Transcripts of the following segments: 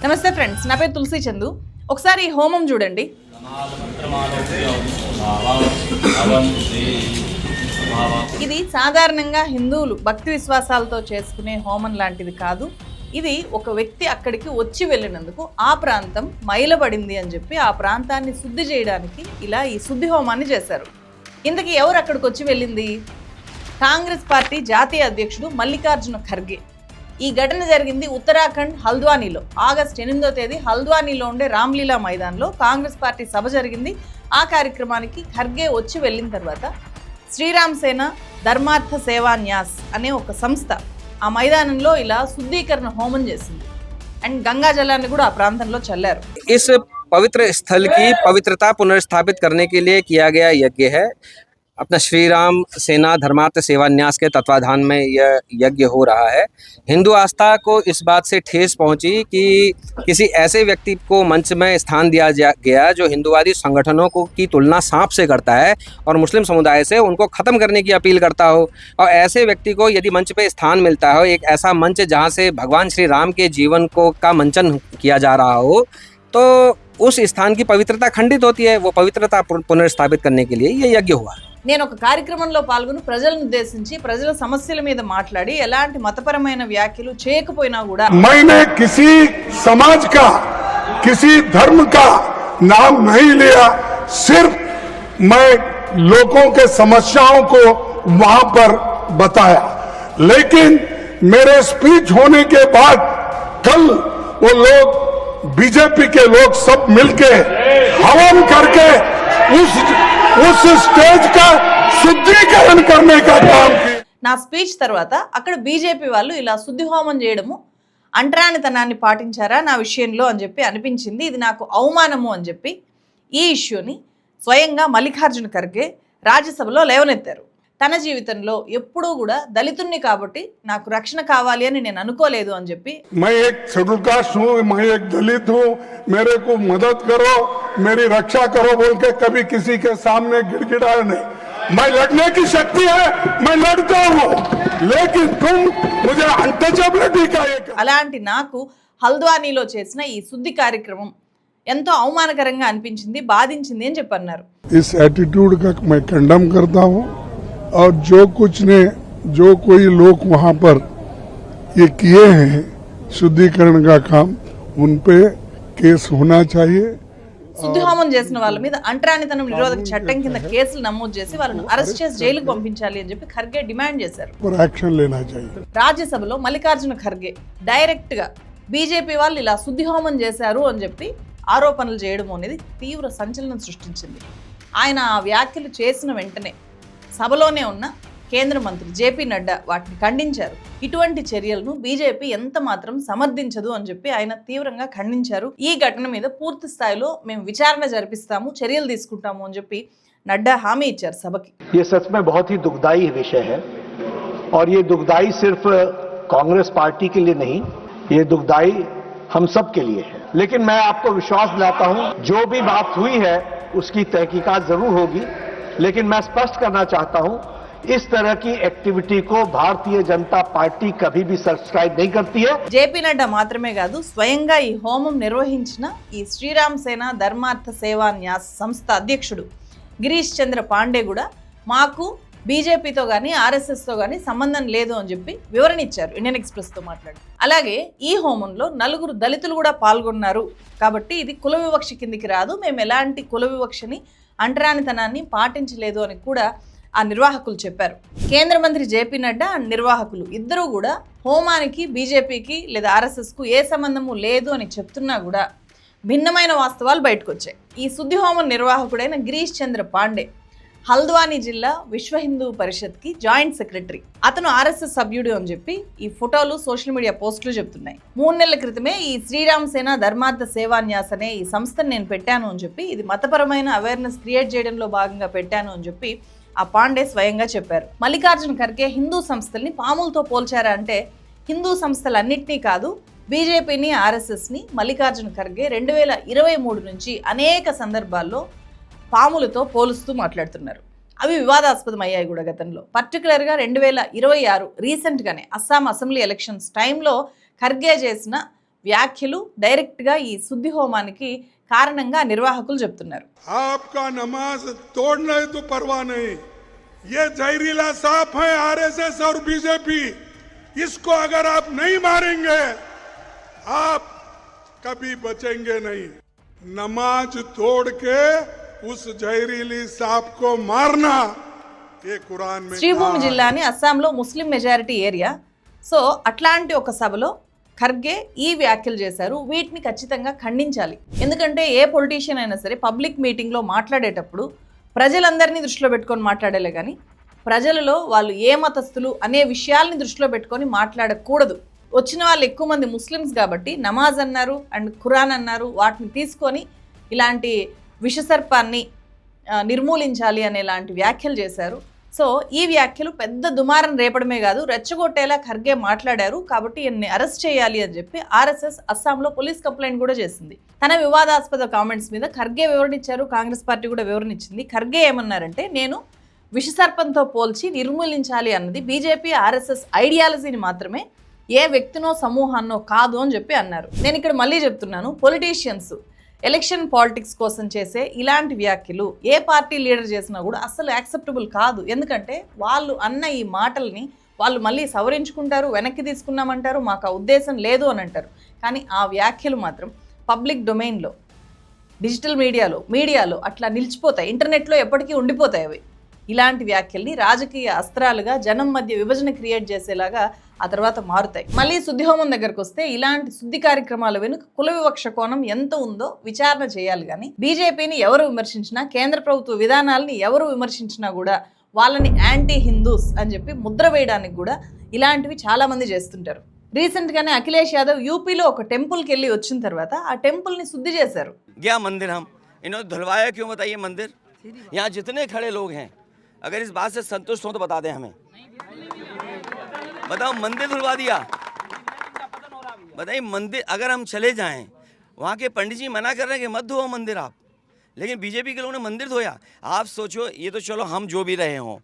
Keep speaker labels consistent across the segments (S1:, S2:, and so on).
S1: నమస్తే ఫ్రెండ్స్, నా పేరు తులసి చందు. ఒకసారి ఈ హోమం చూడండి. ఇది సాధారణంగా హిందువులు భక్తి విశ్వాసాలతో చేసుకునే హోమం లాంటిది కాదు. ఇది ఒక వ్యక్తి అక్కడికి వచ్చి వెళ్ళినందుకు ఆ ప్రాంతం మైలబడింది అని చెప్పి ఆ ప్రాంతాన్ని శుద్ధి చేయడానికి ఇలా ఈ శుద్ధి హోమాన్ని చేశారు. ఇంతకీ ఎవరు అక్కడికి వచ్చి వెళ్ళింది? కాంగ్రెస్ పార్టీ జాతీయ అధ్యక్షుడు మల్లికార్జున ఖర్గే. ఈ ఘటన జరిగింది ఉత్తరాఖండ్ హల్ద్వానీలో. ఆగస్టు 8వ తేదీ హల్ద్వానీలో ఉండే రామ్లీలా మైదాన్లో కాంగ్రెస్ పార్టీ సభ జరిగింది. ఆ కార్యక్రమానికి ఖర్గే వచ్చి వెళ్ళిన తర్వాత శ్రీరామ్ సేన ధర్మార్థ సేవా న్యాస్ అనే ఒక సంస్థ ఆ మైదానంలో ఇలా శుద్ధీకరణ హోమం చేసింది. అండ్ గంగా జలాన్ని కూడా ఆ ప్రాంతంలో చల్లారు.
S2: इस पवित्र स्थल की पवित्रता पुनर्स्थापित करने के लिए किया गया यज्ञ है। अपना श्री राम सेना धर्मार्थ सेवा न्यास के तत्वाधान में यह यज्ञ हो रहा है। हिंदू आस्था को इस बात से ठेस पहुंची कि किसी ऐसे व्यक्ति को मंच में स्थान दिया गया जो हिंदूवादी संगठनों को की तुलना सांप से करता है और मुस्लिम समुदाय से उनको ख़त्म करने की अपील करता हो। और ऐसे व्यक्ति को यदि मंच पे स्थान मिलता हो, एक ऐसा मंच जहाँ से भगवान श्री राम के जीवन को का मंचन किया जा रहा हो, तो उस स्थान की पवित्रता खंडित होती है। वो पवित्रता पुनर्स्थापित करने के लिए ये यज्ञ हुआ।
S1: నేను ఒక కార్యక్రమంలో పాల్గొని ప్రజలను ఉద్దేశించి ప్రజల సమస్యల మీద మాట్లాడి ఎలాంటి మతపరమైన వ్యాఖ్యలు చేయకపోయినా కూడా
S3: मैंने किसी समाज का किसी धर्म का नाम नहीं लिया, सिर्फ मैं लोगों के समस्याओं को वहां पर बताया। लेकिन मेरे स्पीच होने के बाद कल वो लोग बीजेपी के लोग सब मिलके हवन करके उस स्टेज का శుద్ధీకరణ करने का काम किया।
S1: నా స్పీచ్ తర్వాత అక్కడ బీజేపీ వాళ్ళు ఇలా శుద్ధి హోమం చేయడము అంటరానితనాన్ని పాటించారా నా విషయంలో అని చెప్పి అనిపించింది. ఇది నాకు అవమానము అని చెప్పి ఈ ఇష్యూని స్వయంగా మల్లికార్జున ఖర్గే రాజ్యసభలో లేవనెత్తారు. తన జీవితంలో ఎప్పుడూ కూడా దళితుణ్ణి కాబట్టి నాకు రక్షణ కావాలి అని నేను అనుకోలేదు అని చెప్పి
S3: मैं एक शेड्यूल कास्ट हूँ, मैं एक दलित हूँ, मेरे को मदद करो, मेरी रक्षा करो बोल के कभी किसी के सामने गिड़गिड़ाया नहीं। मैं लड़ने की शक्ति है, मैं लड़ता हूँ, लेकिन तुम मुझे अनटचेबिलिटी का एक
S1: అలాంటి నాకు హల్ద్వానీలో చేసిన ఈ శుద్ధి కార్యక్రమం ఎంతో అవమానకరంగా అనిపించింది, బాధించింది అని చెప్పన్నారు.
S3: इस एटीट्यूड का मैं कंडम करता हूँ और जो कोई लोग वहाँ पर ये किए हैं शुद्धिकरण का काम, उन पे केस होना चाहिए।
S1: శుద్ధి హోమం చేసిన వాళ్ళ మీద అంటరానితనం నిరోధక చట్టం కింద కేసులు నమోదు చేసి వాళ్ళను అరెస్ట్ చేసి జైలుకు పంపించాలి అని చెప్పి ఖర్గే డిమాండ్ చేశారు.
S3: యాక్షన్ లేనా चाहिए।
S1: రాజ్యసభలో మల్లికార్జున ఖర్గే డైరెక్ట్ గా బీజేపీ వాళ్ళు ఇలా శుద్ధి హోమం చేశారు అని చెప్పి ఆరోపణలు చేయడం అనేది తీవ్ర సంచలనం సృష్టించింది. ఆయన ఆ వ్యాఖ్యలు చేసిన వెంటనే సభలోనే ఉన్న కేంద్ర మంత్రి జేపీ నడ్డా వాటిని ఖండించారు. ఇటువంటి చర్యలను బీజేపీ ఎంత మాత్రం సమర్థించదు అని చెప్పి ఆయన తీవ్రంగా ఖండించారు. ఈ ఘటన మీద పూర్తి స్థాయిలో మేము విచారణ జరిపిస్తాము, చర్యలు తీసుకుంటాము అని చెప్పి నడ్డా హామీ ఇచ్చారు సభకి.
S4: ये सच में बहुत ही दुखदाई विषय है और ये दुखदाई सिर्फ कांग्रेस पार्टी के लिए नहीं, ये दुखदाई हम सब के लिए है। लेकिन मैं आपको विश्वास दिलाता हूं, जो भी बात हुई है उसकी तहकीकात जरूर होगी, लेकिन मैं स्पष्ट करना चाहता हूं, इस तरह की एक्टिविटी को भारतीय जनता पार्टी कभी भी सब्सक्राइब नहीं करती है।
S1: జేపీ నడ్డా మాత్రమే కాదు, స్వయంగా ఈ హోమం నిర్వహించిన ఈ శ్రీరామ్ సేన ధర్మార్థ సేవా న్యాస్ సంస్థ అధ్యక్షుడు గిరీష్ చంద్ర పాండే కూడా మాకు బీజేపీతో కానీ ఆర్ఎస్ఎస్తో కానీ సంబంధం లేదు అని చెప్పి వివరణ ఇచ్చారు ఇండియన్ ఎక్స్ప్రెస్తో మాట్లాడి. అలాగే ఈ హోమంలో 4 దళితులు కూడా పాల్గొన్నారు కాబట్టి ఇది కుల వివక్ష కిందికి రాదు, మేము ఎలాంటి కుల వివక్షని అంటరానితనాన్ని పాటించలేదు అని కూడా ఆ నిర్వాహకులు చెప్పారు. కేంద్ర మంత్రి జేపీ నడ్డా నిర్వాహకులు ఇద్దరూ కూడా హోమానికి బీజేపీకి లేదా ఆర్ఎస్ఎస్కు ఏ సంబంధము లేదు అని చెప్తున్నా కూడా భిన్నమైన వాస్తవాలు బయటకు వచ్చాయి. ఈ శుద్ధి హోమం నిర్వాహకుడైన గిరీష్ చంద్ర పాండే హల్ద్వానీ జిల్లా విశ్వ హిందూ పరిషత్కి జాయింట్ సెక్రటరీ. అతను ఆర్ఎస్ఎస్ సభ్యుడు అని చెప్పి ఈ ఫోటోలు సోషల్ మీడియా పోస్టులు చెప్తున్నాయి. 3 నెలల క్రితమే ఈ శ్రీరామ్ సేన ధర్మార్థ సేవా న్యాస్ అనే ఈ సంస్థను నేను పెట్టాను అని చెప్పి, ఇది మతపరమైన అవేర్నెస్ క్రియేట్ చేయడంలో భాగంగా పెట్టాను అని చెప్పి ఆ పాండే స్వయంగా చెప్పారు. మల్లికార్జున ఖర్గే హిందూ సంస్థల్ని పాములతో పోల్చారా అంటే హిందూ సంస్థలన్నింటినీ కాదు, బీజేపీని ఆర్ఎస్ఎస్ని మల్లికార్జున ఖర్గే 2023 నుంచి అనేక సందర్భాల్లో పాములతో పోలుస్తూ మాట్లాడుతున్నారు. అవి వివాదాస్పదం అయ్యాయి కూడా గతంలో. పర్టికులర్గా 2026 రీసెంట్గానే అస్సాం అసెంబ్లీ ఎలక్షన్స్ టైంలో ఖర్గే చేసిన వ్యాఖ్యలు డైరెక్ట్గా ఈ శుద్ధి హోమానికి కారణంగా నిర్వాహకులు చెప్తున్నారు.
S3: आपका नमाज तोड़ना है तो परवाह नहीं, ये जहरीला सांप है आरएसएस और बीजेपी, इसको अगर आप नहीं मारेंगे आप कभी बचेंगे नहीं. नमाज तोड़ के उस जहरीली सांप को मारना ये कुरान में
S1: శ్రీభూమి జిల్లా అని అస్సాంలో ముస్లిం మెజారిటీ ఏరియా. సో అట్లాంటి ఒక సభలో ఖర్గే ఈ వ్యాఖ్యలు చేశారు. వీటిని ఖచ్చితంగా ఖండించాలి. ఎందుకంటే ఏ పొలిటీషియన్ అయినా సరే పబ్లిక్ మీటింగ్లో మాట్లాడేటప్పుడు ప్రజలందరినీ దృష్టిలో పెట్టుకొని మాట్లాడలే కానీ ప్రజలలో వాళ్ళు ఏ మతస్థులు అనే విషయాల్ని దృష్టిలో పెట్టుకొని మాట్లాడకూడదు. వచ్చిన వాళ్ళు ఎక్కువ మంది ముస్లిమ్స్ కాబట్టి నమాజ్ అన్నారు అండ్ ఖురాన్ అన్నారు, వాటిని తీసుకొని ఇలాంటి విషసర్పాన్ని నిర్మూలించాలి అనేలాంటి వ్యాఖ్యలు చేశారు. సో ఈ వ్యాఖ్యలు పెద్ద దుమారం రేపడమే కాదు, రెచ్చగొట్టేలా ఖర్గే మాట్లాడారు. కాబట్టి ఈయన్ని అరెస్ట్ చేయాలి అని చెప్పి ఆర్ఎస్ఎస్ అస్సాంలో పోలీస్ కంప్లైంట్ కూడా చేసింది. తన వివాదాస్పద కామెంట్స్ మీద ఖర్గే వివరణ ఇచ్చారు, కాంగ్రెస్ పార్టీ కూడా వివరణ ఇచ్చింది. ఖర్గే ఏమన్నారంటే, నేను విషసర్పంతో పోల్చి నిర్మూలించాలి అన్నది బీజేపీ ఆర్ఎస్ఎస్ ఐడియాలజీని మాత్రమే, ఏ వ్యక్తినో సమూహాన్నో కాదు అని చెప్పి అన్నారు. నేను ఇక్కడ మళ్ళీ చెప్తున్నాను, పొలిటీషియన్స్ ఎలక్షన్ పాలిటిక్స్ కోసం చేసే ఇలాంటి వ్యాఖ్యలు ఏ పార్టీ లీడర్ చేసినా కూడా అస్సలు యాక్సెప్టబుల్ కాదు. ఎందుకంటే వాళ్ళు అన్న ఈ మాటల్ని వాళ్ళు మళ్ళీ సవరించుకుంటారు, వెనక్కి తీసుకున్నామంటారు, మాకు ఆ ఉద్దేశం లేదు అని అంటారు. కానీ ఆ వ్యాఖ్యలు మాత్రం పబ్లిక్ డొమైన్లో, డిజిటల్ మీడియాలో అట్లా నిలిచిపోతాయి, ఇంటర్నెట్లో ఎప్పటికీ ఉండిపోతాయి అవి. ఇలాంటి వ్యాఖ్యల్ని రాజకీయ అస్త్రాలుగా జనం మధ్య విభజన క్రియేట్ చేసేలాగా ఆ తర్వాత మారుతాయి. మళ్ళీ శుద్ధిహోమం దగ్గరకు వస్తే ఇలాంటి శుద్ధి కార్యక్రమాల వెనుక కుల వివక్ష కోణం ఎంత ఉందో విచారణ చేయాలి. కానీ బీజేపీని ఎవరు విమర్శించినా, కేంద్ర ప్రభుత్వ విధానాలని ఎవరు విమర్శించినా కూడా వాళ్ళని యాంటీ హిందూస్ అని చెప్పి ముద్ర వేయడానికి కూడా ఇలాంటివి చాలామంది చేస్తుంటారు. రీసెంట్గానే అఖిలేష్ యాదవ్ యూపీలో ఒక టెంపుల్కి వెళ్ళి వచ్చిన తర్వాత ఆ టెంపుల్ని శుద్ధి చేశారు.
S5: गया मंदिर हम इन्होंने धुलवाया क्यों बताइए मंदिर? यहाँ जितने खड़े लोग हैं अगर इस बात से संतुष्ट हो तो बता दें हमें, बताओ मंदिर धुलवा दिया? बताइए मंदिर अगर हम चले जाएं, वहाँ के पंडित जी मना कर रहे हैं कि मत धोओ मंदिर आप, लेकिन बीजेपी के लोगों ने मंदिर धोया. आप सोचो, ये तो चलो हम जो भी रहे हों,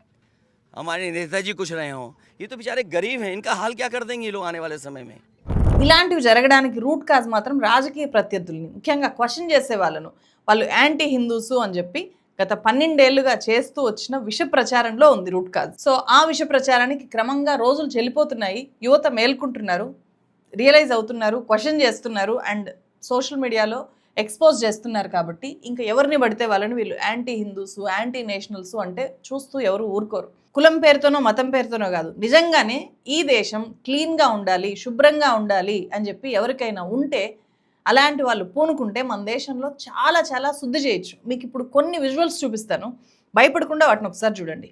S5: हमारे नेताजी कुछ रहे हों, ये तो बेचारे गरीब हैं, इनका हाल क्या कर देंगे ये लोग आने वाले समय में?
S1: ఇలాంటివి జరగడానికి రూట్ కాజ్ మాత్రం రాజకీయ ప్రత్యర్థుల్ని, ముఖ్యంగా క్వశ్చన్ చేసే వాళ్ళను, వాళ్ళు యాంటీ హిందూసు అని చెప్పి గత 12 ఏళ్లుగా చేస్తూ వచ్చిన విష ప్రచారంలో ఉంది రూట్ కాజ్. సో ఆ విష ప్రచారానికి క్రమంగా రోజులు చెల్లిపోతున్నాయి, యువత మేల్కుంటున్నారు, రియలైజ్ అవుతున్నారు, క్వశ్చన్ చేస్తున్నారు అండ్ సోషల్ మీడియాలో ఎక్స్పోజ్ చేస్తున్నారు. కాబట్టి ఇంకా ఎవరిని పడితే వాళ్ళని వీళ్ళు యాంటీ హిందూసు, యాంటీ నేషనల్స్ అంటే చూస్తూ ఎవరు ఊరుకోరు. కులం పేరుతోనో మతం పేరుతోనో కాదు, నిజంగానే ఈ దేశం క్లీన్గా ఉండాలి, శుభ్రంగా ఉండాలి అని చెప్పి ఎవరికైనా ఉంటే, అలాంటి వాళ్ళు పూనుకుంటే మన దేశంలో చాలా చాలా శుద్ధి చేయొచ్చు. మీకు ఇప్పుడు కొన్ని విజువల్స్ చూపిస్తాను, భయపడకుండా వాటిని ఒకసారి చూడండి.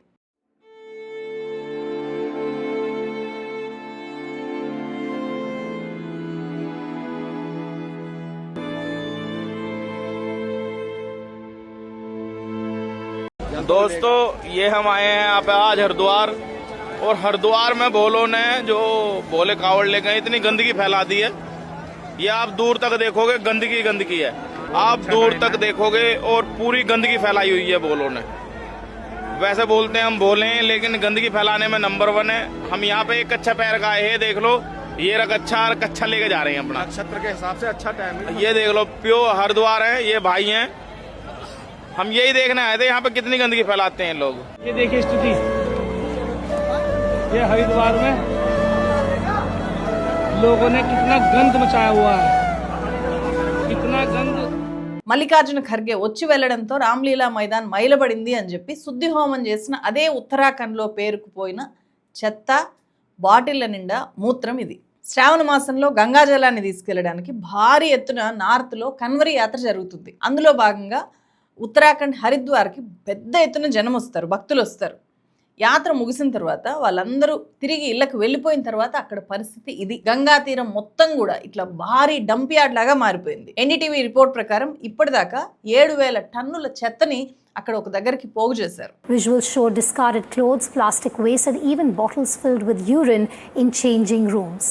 S6: दोस्तों ये हम आए हैं यहाँ पे आज हरिद्वार, और हरिद्वार में भोलों ने जो भोले कावड़ लेके इतनी गंदगी फैला दी है, ये आप दूर तक देखोगे गंदगी है, आप दूर तक देखोगे और पूरी गंदगी फैलाई हुई है भोलों ने. वैसे बोलते हैं हम भोले हैं, लेकिन गंदगी फैलाने में नंबर 1 है. हम यहाँ पे एक कच्चा पैर का है, देख लो, ये रख कच्चा लेके जा रहे हैं अपना नक्षत्र के हिसाब से. अच्छा टाइम है, ये देख लो, प्योर हरिद्वार है, ये भाई हैं. हम यही देखने आए थे यहाँ पे कितनी गंदगी फैलाते हैं लोग.
S7: ये देखिए स्थिति, ये हरिद्वार में लोगों ने कितना गंद मचाया हुआ है, कितना गंद.
S1: మల్లికార్జున ఖర్గే వచ్చి వెళ్లడంతో రామ్లీలా మైదాన్ మైలబడింది అని చెప్పి శుద్ధి హోమం చేసిన అదే ఉత్తరాఖండ్లో పేరుకుపోయిన చెత్త బాటిళ్ల నిండా మూత్రం ఇది. శ్రావణ మాసంలో గంగాజలాన్ని తీసుకెళ్లడానికి భారీ ఎత్తున నార్త్లో కన్వరి యాత్ర జరుగుతుంది. అందులో భాగంగా ఉత్తరాఖండ్ హరిద్వార్కి పెద్ద ఎత్తున జనం వస్తారు, భక్తులు వస్తారు. యాత్ర ముగిసిన తర్వాత వాళ్ళందరూ తిరిగి ఇళ్లకు వెళ్ళిపోయిన తర్వాత అక్కడ పరిస్థితి ఇది. గంగా తీరం మొత్తం కూడా ఇట్లా భారీ డంప్ యార్డ్ లాగా మారిపోయింది. ఎన్డీటీవీ రిపోర్ట్ ప్రకారం ఇప్పటిదాకా 7,000 టన్నుల చెత్తని అక్కడ ఒక దగ్గరికి పోగు చేశారు.
S8: Visuals show discarded clothes, plastic waste and even bottles filled with urine in changing rooms.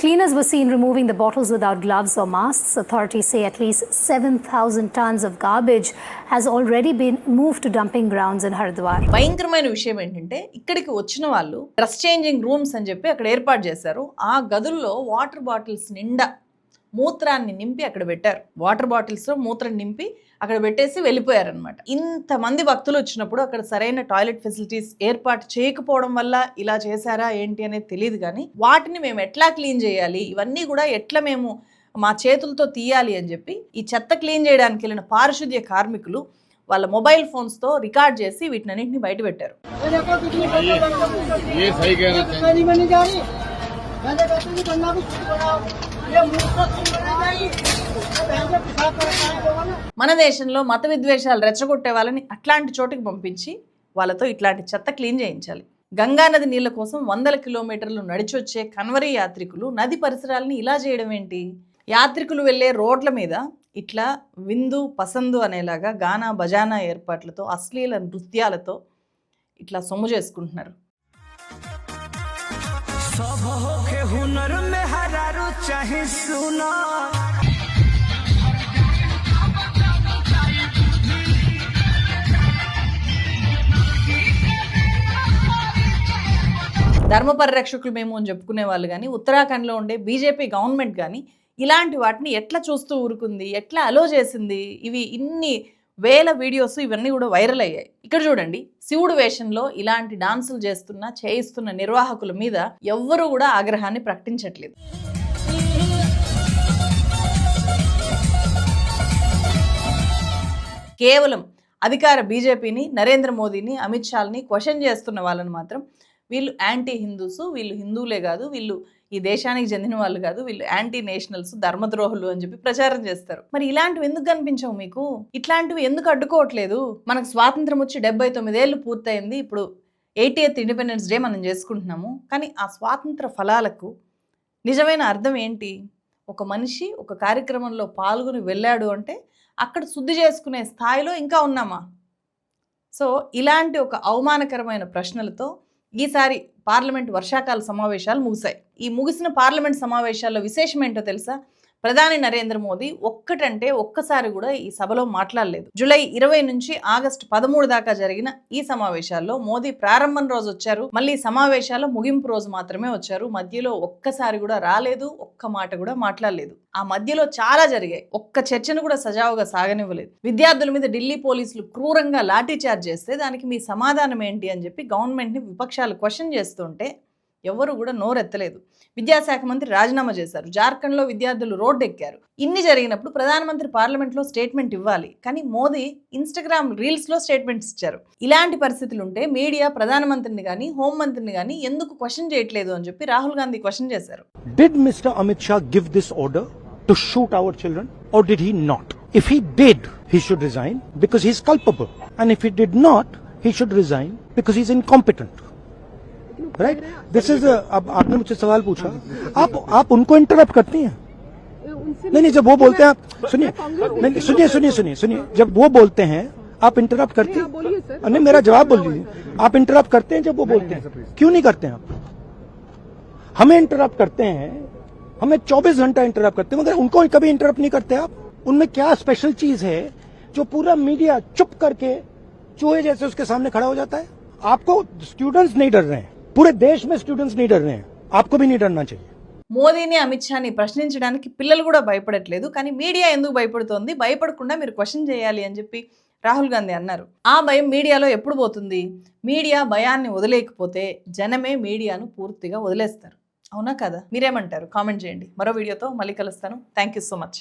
S8: Cleaners were seen removing the bottles without gloves or masks. Authorities say at least 7,000 tons of garbage has already been moved to dumping grounds in Haridwar.
S1: భయంకరమైన విషయం ఏంటంటే ఇక్కడికి వచ్చిన వాళ్ళు dress changing rooms అని చెప్పి అక్కడ ఏర్పాటు చేశారు. ఆ గదుల్లో వాటర్ బాటిల్స్ నిండా మూత్రాన్ని నింపి అక్కడ పెట్టారు. వాటర్ బాటిల్స్లో మూత్రం నింపి అక్కడ పెట్టేసి వెళ్ళిపోయారనమాట. ఇంతమంది భక్తులు వచ్చినప్పుడు అక్కడ సరైన టాయిలెట్ ఫెసిలిటీస్ ఏర్పాటు చేయకపోవడం వల్ల ఇలా చేశారా ఏంటి అనేది తెలియదు. కానీ వాటిని మేము ఎట్లా క్లీన్ చేయాలి, ఇవన్నీ కూడా ఎట్లా మేము మా చేతులతో తీయాలి అని చెప్పి ఈ చెత్త క్లీన్ చేయడానికి వెళ్ళిన పారిశుద్ధ్య కార్మికులు వాళ్ళ మొబైల్ ఫోన్స్తో రికార్డ్ చేసి వీటినన్నింటినీ బయట పెట్టారు. మన దేశంలో మత విద్వేషాలు రెచ్చగొట్టే వాళ్ళని అట్లాంటి చోటుకి పంపించి వాళ్ళతో ఇట్లాంటి చెత్త క్లీన్ చేయించాలి. గంగానది నీళ్ల కోసం 100 కిలోమీటర్లు నడిచొచ్చే కన్వరీ యాత్రికులు నది పరిసరాలని ఇలా చేయడం ఏంటి? యాత్రికులు వెళ్ళే రోడ్ల మీద ఇట్లా విందు పసందు అనేలాగా గానా బజానా ఏర్పాట్లతో అశ్లీల నృత్యాలతో ఇట్లా సొమ్ము చేసుకుంటున్నారు. ధర్మ పరిరక్షకులు మేము అని చెప్పుకునే వాళ్ళు కానీ, ఉత్తరాఖండ్లో ఉండే బీజేపీ గవర్నమెంట్ కానీ ఇలాంటి వాటిని ఎట్లా చూస్తూ ఊరుకుంది, ఎట్లా అలో చేసింది? ఇవి ఇన్ని వేల వీడియోస్ ఇవన్నీ కూడా వైరల్ అయ్యాయి. ఇక్కడ చూడండి, శివుడు వేషంలో ఇలాంటి డాన్సులు చేయిస్తున్న నిర్వాహకుల మీద ఎవ్వరూ కూడా ఆగ్రహాన్ని ప్రకటించట్లేదు. కేవలం అధికార బీజేపీని, నరేంద్ర మోదీని, అమిత్ షాని క్వశ్చన్ చేస్తున్న వాళ్ళని మాత్రం వీళ్ళు యాంటీ హిందూస్, వీళ్ళు హిందువులే కాదు, వీళ్ళు ఈ దేశానికి చెందిన వాళ్ళు కాదు, వీళ్ళు యాంటీ నేషనల్స్, ధర్మద్రోహులు అని చెప్పి ప్రచారం చేస్తారు. మరి ఇలాంటివి ఎందుకు కనిపించవు మీకు? ఇట్లాంటివి ఎందుకు అడ్డుకోవట్లేదు? మనకు స్వాతంత్రం వచ్చి 79 ఏళ్ళు పూర్తయింది. ఇప్పుడు 80th ఇండిపెండెన్స్ డే మనం చేసుకుంటున్నాము. కానీ ఆ స్వాతంత్ర ఫలాలకు నిజమైన అర్థం ఏంటి? ఒక మనిషి ఒక కార్యక్రమంలో పాల్గొని వెళ్ళాడు అంటే అక్కడ శుద్ధి చేసుకునే స్థాయిలో ఇంకా ఉన్నామా? సో ఇలాంటి ఒక అవమానకరమైన ప్రశ్నలతో ఈసారి పార్లమెంట్ వర్షాకాల సమావేశాలు ముగిశాయి. ఈ ముగిసిన పార్లమెంట్ సమావేశాల్లో విశేషం ఏంటో తెలుసా? ప్రధాని నరేంద్ర మోదీ ఒక్కసారి కూడా ఈ సభలో మాట్లాడలేదు. జూలై 20 నుంచి ఆగస్టు 13 దాకా జరిగిన ఈ సమావేశాల్లో మోదీ ప్రారంభం రోజు వచ్చారు, మళ్ళీ సమావేశాల ముగింపు రోజు మాత్రమే వచ్చారు. మధ్యలో ఒక్కసారి కూడా రాలేదు, ఒక్క మాట కూడా మాట్లాడలేదు. ఆ మధ్యలో చాలా జరిగాయి, ఒక్క చర్చను కూడా సజావుగా సాగనివ్వలేదు. విద్యార్థుల మీద ఢిల్లీ పోలీసులు క్రూరంగా లాఠీ చార్జ్ చేస్తే దానికి మీ సమాధానం ఏంటి అని చెప్పి గవర్నమెంట్ని విపక్షాలు క్వశ్చన్ చేస్తుంటే ఎవరు కూడా నోరెత్తలేదు. విద్యాశాఖ మంత్రి రాజీనామా చేశారు. జార్ఖండ్లో విద్యార్థులు రోడ్డు ఎక్కారు. ఇన్ని జరిగినప్పుడు ప్రధానమంత్రి పార్లమెంట్లో స్టేట్మెంట్ ఇవ్వాలి, కానీ మోదీ ఇన్స్టాగ్రామ్ రీల్స్లో స్టేట్మెంట్స్ ఇచ్చారు. ఇలాంటి పరిస్థితులు ఉంటే మీడియా ప్రధానమంత్రిని కానీ హోంమంత్రిని కానీ ఎందుకు క్వశ్చన్ చేయట్లేదు అని చెప్పి రాహుల్ గాంధీ క్వశ్చన్ చేశారు.
S9: Did Mr. Amit Shah give this order to shoot our children or did he not? If he did, he should resign because he is culpable, and if he did not, he should resign because he is incompetent. Right, this is, अब आपने मुझसे सवाल पूछा, आप उनको interrupt करती हैं? नहीं, जब वो बोलते हैं आप सुनिए, जब वो बोलते हैं आप इंटरप्ट करती हैं? नहीं, मेरा जवाब बोल लीजिए. आप इंटरप्ट करते हैं जब वो बोलते हैं? क्यों नहीं करते हैं आप? हमें इंटरप्ट करते हैं, हमें 24 घंटा इंटरप्ट करते हैं, मगर उनको कभी इंटरप्ट नहीं करते आप. उनमें क्या स्पेशल चीज है जो पूरा मीडिया चुप करके चूहे जैसे उसके सामने खड़ा हो जाता है? आपको स्टूडेंट्स नहीं डर रहे हैं, पूरे देश में स्टूडेंट्स नहीं डर रहे हैं, आपको भी नहीं डरना चाहिए.
S1: మోదీని అమిత్ షాని ప్రశ్నించడానికి పిల్లలు కూడా భయపడట్లేదు, కానీ మీడియా ఎందుకు భయపడుతోంది? భయపడకుండా మీరు క్వశ్చన్ చేయాలి అని చెప్పి రాహుల్ గాంధీ అన్నారు. ఆ భయం మీడియాలో ఎప్పుడు పోతుంది? మీడియా భయాన్ని వదిలేకపోతే జనమే మీడియాను పూర్తిగా వదిలేస్తారు. అవునా కదా? మీరేమంటారు? కామెంట్ చేయండి. మరో వీడియోతో మళ్ళీ కలుస్తాను. Thank you so much.